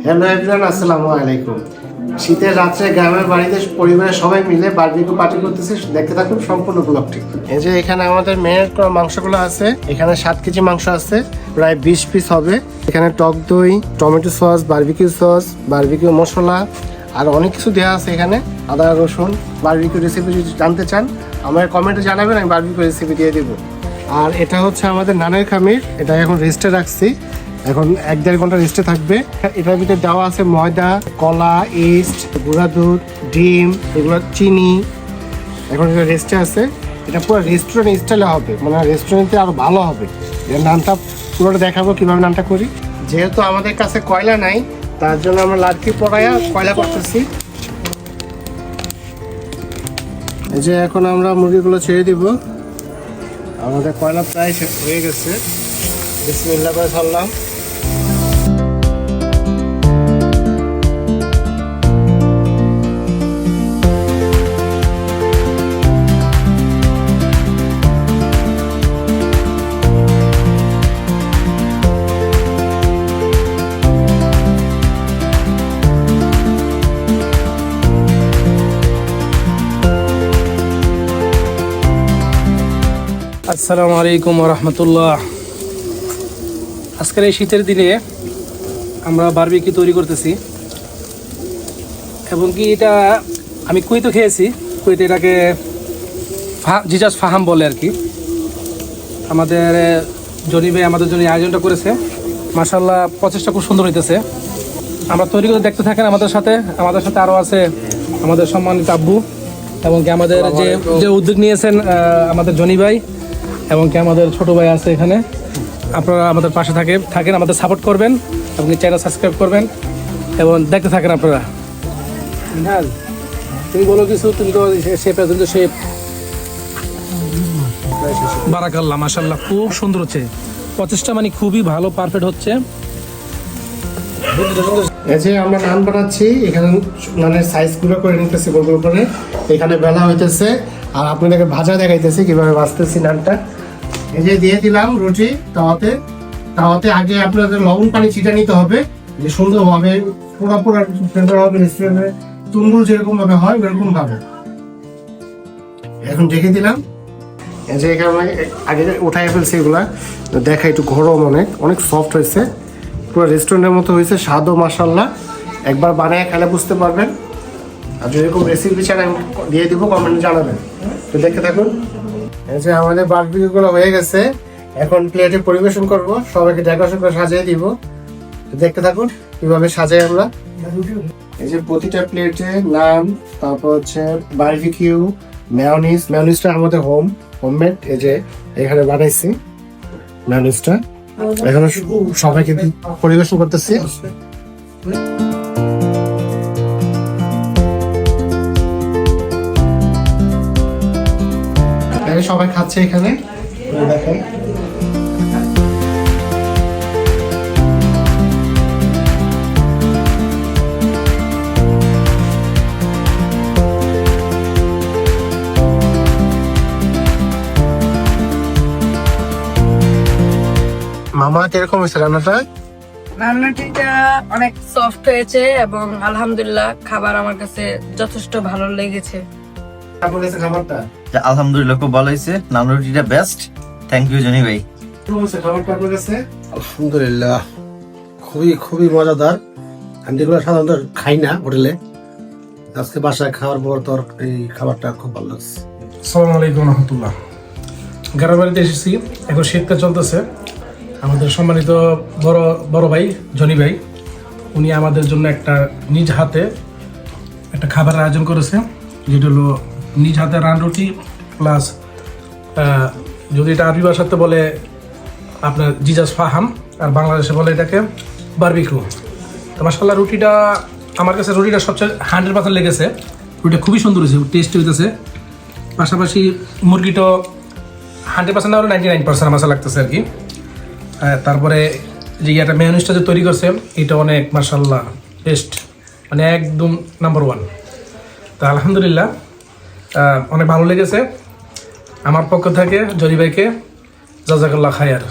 Hello everyone, আসসালামু আলাইকুম। শীতের রাত্রে গ্রামের বাড়িতে পরিবারের সবাই মিলে বারবিকিউ পার্টি করতেছে, দেখতে থাকুন সম্পূর্ণ ব্লগটি। এই যে এখানে আমাদের মেয়ের মাংসগুলো আছে, এখানে 7 কেজি মাংস আছে, প্রায় 20 পিস হবে। এখানে টক দই, tomato sauce, barbecue sauce, barbecue মশলা আর অনেক কিছু দেওয়া আছে। এখানে আদা রসুন। বারবিকিউ রেসিপি যদি জানতে চান আমার কমেন্টে জানাবেন, আমি বারবিকিউ রেসিপি দিয়ে দেবো। আর এটা হচ্ছে আমাদের নানের খামির, এটা এখন রেস্টে রাখছি, এখন 1-1.5 ঘন্টা রেস্টে থাকবে। এটার ভিতরে দেওয়া আছে ময়দা, কলা, ইস্ট, গুঁড়া দুধ, ডিম, এগুলো চিনি। এখন এটা রেস্টে আছে, এটা পুরো রেস্টুরেন্ট স্টাইলে হবে, মানে রেস্টুরেন্টে আরো ভালো হবে। এর নানটা পুরোটা দেখাবো কিভাবে নানটা করি। যেহেতু আমাদের কাছে কয়লা নাই, তার জন্য আমরা লাড়কি পড়াইয়া কয়লা করতেছি। এই যে এখন আমরা মুরগিগুলো ছেড়ে দিব। আমাদের কয়লা প্রায় হয়ে গেছে, বিসমিল্লাহ করে ছাড়লাম। আসসালামু আলাইকুম রহমতুল্লাহ। আজকের এই শীতের দিনে আমরা বারবিকিউ তৈরি করতেছি, এবং কি এটা আমি কুইতে খেয়েছি। কুইতে এটাকে জিজাজ ফাহাম বলে আর কি। আমাদের জনি ভাই আমাদের জন্য আয়োজনটা করেছে, মাশাআল্লাহ প্রচেষ্টা খুব সুন্দর হইতেছে। আমরা তৈরি করে দেখতে থাকেন আমাদের সাথে আরও আছে আমাদের সম্মানিত আব্বু, এবং কি আমাদের যে উদ্যোগ নিয়েছেন আমাদের জনি ভাই, এবং কি আমাদের ছোট ভাই আছে এখানে। আপনারা আমাদের পাশে থাকেন, আমাদের সাপোর্ট করবেন, এবং চ্যানেল সাবস্ক্রাইব করবেন এবং দেখতে থাকেন আপনারা। হ্যাঁ, তুমি বলো কিছু, তুমি তো শেফের জন্য শেফ। বারাকাল্লাহ, মাশাআল্লাহ খুব সুন্দর হচ্ছে, প্রচেষ্টা মানে খুবই ভালো, পারফেক্ট হচ্ছে। এই যে আমরা নান বানাচ্ছি, এখানে নানের সাইজগুলো করে নিতেছি গোল গোল করে, এখানে বেলা হইতেছে আর আপনাদেরকে ভাজা দেখাইতেছি কিভাবে ভাজতেছি নানটা। এই যে দিয়ে দিলাম রুটি তাওয়াতে আগে আপনাদের লবণ পানি ছিটা নিতে হবে, যে সুন্দরভাবে পোড়া হবে, রেস্টুরেন্টে তুঙ্গুল যেরকম ভাবে হয় ওরকম ভাবে। এখন ঢেকে দিলাম। এই যে এখানে আগে উঠাই ফেলছি, এগুলা দেখা একটু গরম, অনেক সফট হয়েছে, পুরো রেস্টুরেন্টের মতো হয়েছে, স্বাদও মাশাআল্লাহ। একবার বানিয়ে খেলে বুঝতে পারবেন। আর যদি এরকম রেসিপি চান আমি দিয়ে দিব, কমেন্টে জানাবেন। তো দেখতে থাকুন। এই যে আমাদের বারবিকিউগুলো হয়ে গেছে, এখন প্লেটে পরিবেশন করব, সবাইকে ডেকোরেশন করে সাজিয়ে দিব। তো দেখতে থাকুন কিভাবে সাজাই আমরা। এই যে প্রতিটা প্লেটে নান, তারপর হচ্ছে বারবিকিউ, মেয়োনিজটা আমাদের হোমমেড, এই যে এখানে বানাইছি মেয়োনিজটা। এখন সবাইকে পরিবেশন করতেছি। সবাই খাচ্ছে এখানে, দেখেন। মামা কিরকম হয়েছে রান্নাটা? রান্নাটিটা অনেক সফট হয়েছে এবং আলহামদুলিল্লাহ খাবার আমার কাছে যথেষ্ট ভালো লেগেছে। খাবারটা আলহামদুলিল্লাহ খুব ভালো হয়েছে, নান রুটিটা বেস্ট। থ্যাংক ইউ জনি ভাই। আলহামদুলিল্লাহ খুবই মজাদার। আমি যেগুলো সাধারণত খাই না হোটেলে, আজকে বাসায় খাওয়ার পর তোর এই খাবারটা খুব ভালো লাগছে। আসসালামু আলাইকুম রহমতুল্লাহ। গ্রামের বাড়িতে এসেছি, এখন শীতকাল চলতেছে। আমাদের সম্মানিত বড় ভাই জনি ভাই, উনি আমাদের জন্য একটা নিজ হাতে একটা খাবারের আয়োজন করেছে, যেটা হলো নিজ হাতে রান রুটি প্লাস যদি এটা আরবি ভাষাতে বলে আপনার জিজাজ ফাহাম, আর বাংলাদেশে বলে এটাকে বারবিকিউ। তো মাশাআল্লাহ রুটিটা আমার কাছে সবচেয়ে 100% লেগেছে। রুটিটা খুবই সুন্দর হয়েছে, টেস্ট হইতেছে। পাশাপাশি মুরগিটা 100% না হলে 99% মশলা লাগতেছে আর কি। তারপরে যে একটা মেয়োনিজটা যে তৈরি করছে, এটা অনেক মাশাআল্লাহ টেস্ট, মানে একদম নাম্বার 1। তো আলহামদুলিল্লাহ অনেক ভালো লেগেছে। আমার পক্ষ থেকে জনি ভাইকে জাযাকাল্লাহ খায়র।